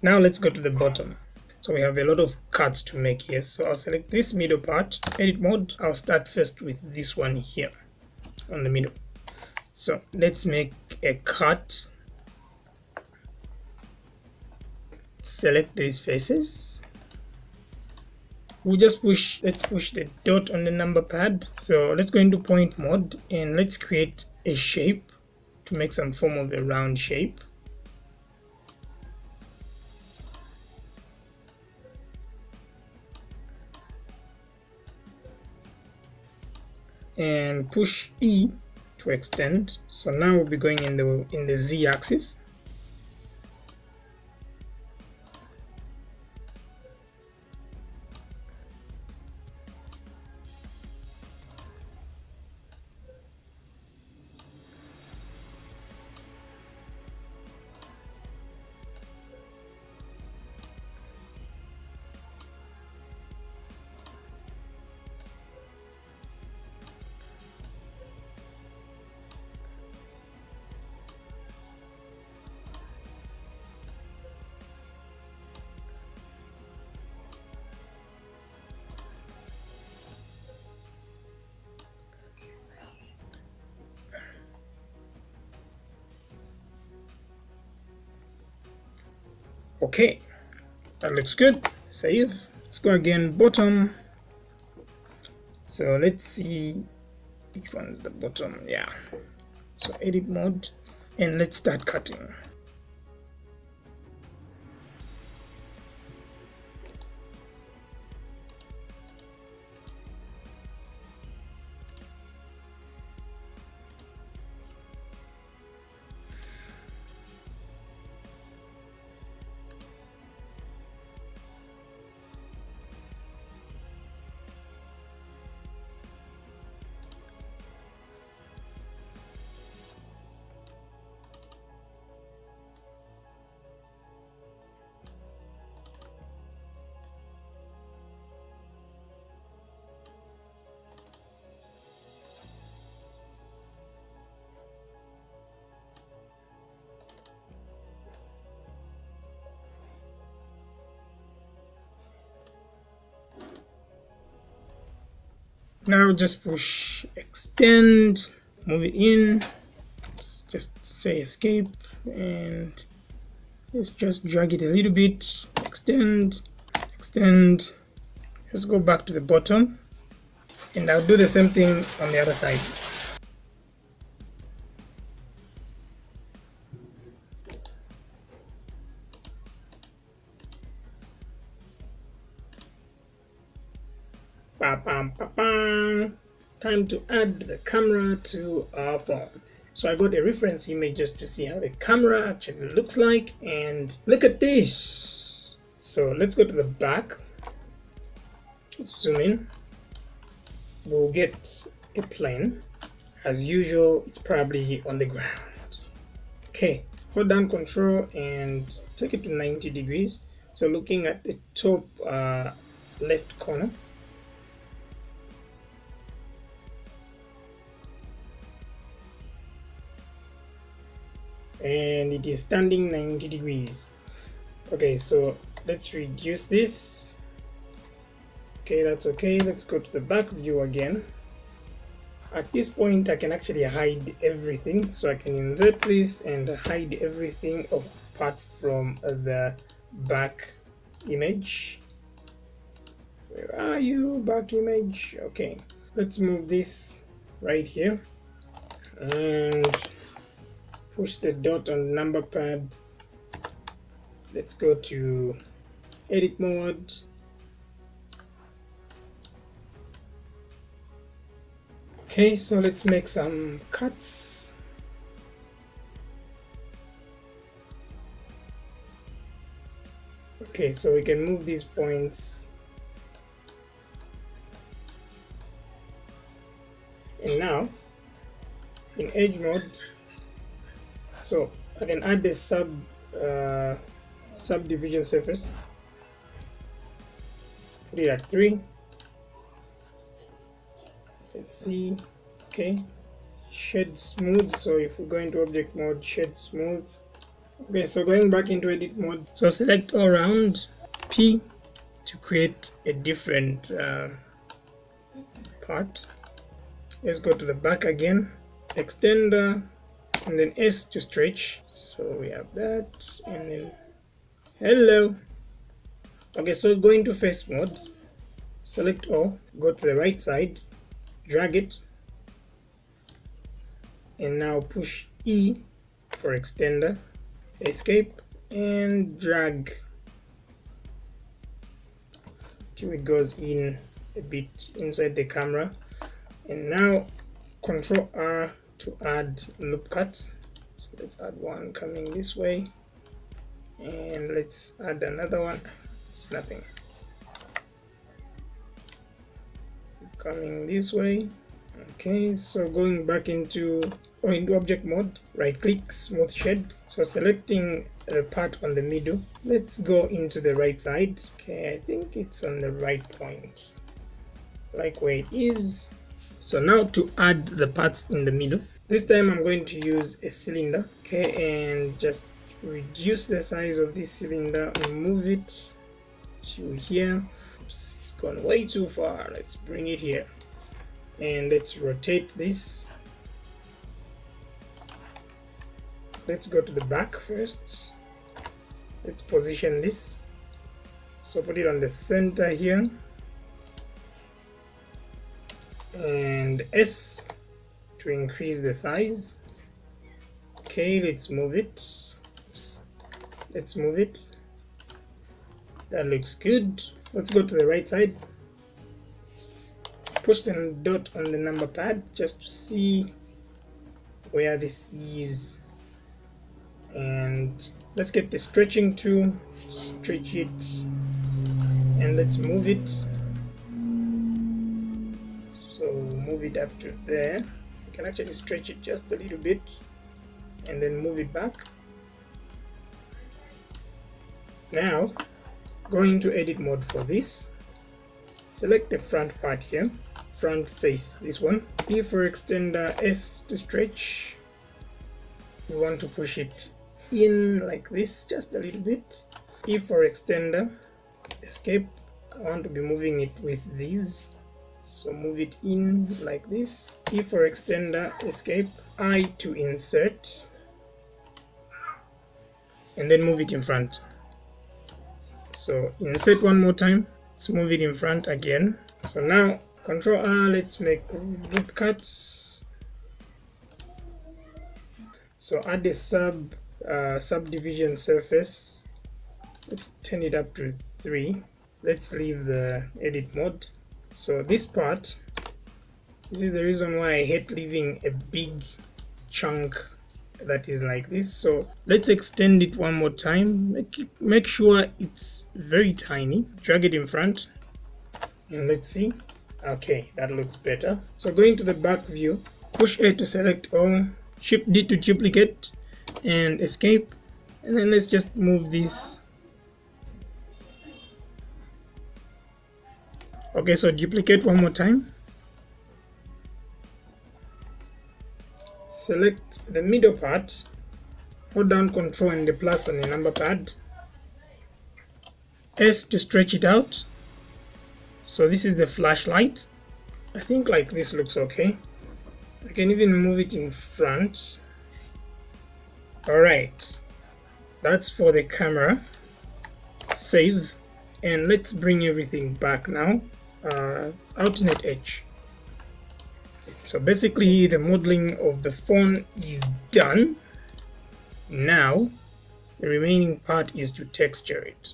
Now let's go to the bottom. So we have a lot of cuts to make here. So I'll select this middle part, edit mode. I'll start first with this one here on the middle. So let's make a cut. Select these faces. Let's push the dot on the number pad. So let's go into point mode and let's create a shape to make some form of a round shape. And push E to extend. So now we'll be going in the Z axis. Okay, that looks good. Save. Let's go again, bottom. So let's see which one's the bottom. Yeah. So edit mode and let's start cutting. Now just push extend, move it in, just say escape, and let's just drag it a little bit, extend. Let's go back to the bottom and I'll do the same thing on the other side. Time to add the camera to our phone. So I got a reference image just to see how the camera actually looks like, and look at this. So let's go to the back. Let's zoom in. We'll get a plane. As usual, it's probably on the ground. Okay, hold down control and take it to 90 degrees. So looking at the top left corner. And it is standing 90 degrees. Okay, so let's reduce this. Okay, that's okay. Let's go to the back view again. At this point I can actually hide everything, so I can invert this and hide everything apart from the back image. Where are you, back image? Okay, let's move this right here and push the dot on the number pad. Let's go to edit mode. Okay, so let's make some cuts. Okay, so we can move these points. And now in edge mode, so I can add the subdivision surface, put it at 3. Let's see. Okay, shed smooth. So if we go into object mode, shed smooth, Okay, so going back into edit mode, so select all around, P to create a different part. Let's go to the back again, extender, and then S to stretch. So we have that, and then hello. Okay, so go into face mode, select all, go to the right side, drag it, and now push E for extender, escape, and drag till it goes in a bit inside the camera. And now Control R to add loop cuts. So let's add one coming this way, and let's add another one. Snapping coming this way. Okay, so going back into object mode, right click, smooth shed. So selecting the part on the middle, let's go into the right side. Okay, I think it's on the right point, like where it is. So now to add the parts in the middle, this time I'm going to use a cylinder. Okay, and just reduce the size of this cylinder and move it to here. Oops, it's gone way too far. Let's bring it here, and let's rotate this. Let's go to the back first. Let's position this, so put it on the center here, and S to increase the size. Okay, let's move it. Oops. Let's move it. That looks good. Let's go to the right side, push the dot on the number pad just to see where this is, and let's get the stretching tool, stretch it, and let's move it. So move it up to there. You can actually stretch it just a little bit and then move it back. Now going to edit mode for this, select the front part here, front face, this one. P for extender, S to stretch. We want to push it in like this, just a little bit. E for extender, escape. I want to be moving it with these, so move it in like this. E for extender, escape. I to insert, and then move it in front. So insert one more time, let's move it in front again. So now Control R, let's make loop cuts. So add a subdivision surface. Let's turn it up to 3. Let's leave the edit mode. So this part, this is the reason why I hate leaving a big chunk that is like this. So let's extend it one more time, make sure it's very tiny, drag it in front, and let's see. Okay, that looks better. So going to the back view, push A to select all, shift D to duplicate, and escape, and then let's just move this. Okay, so duplicate one more time, select the middle part, hold down Control and the plus on the number pad, S to stretch it out. So this is the flashlight. I think like this looks okay. I can even move it in front. Alright, that's for the camera. Save, and let's bring everything back now. Alternate edge. So basically the modeling of the phone is done. Now the remaining part is to texture it.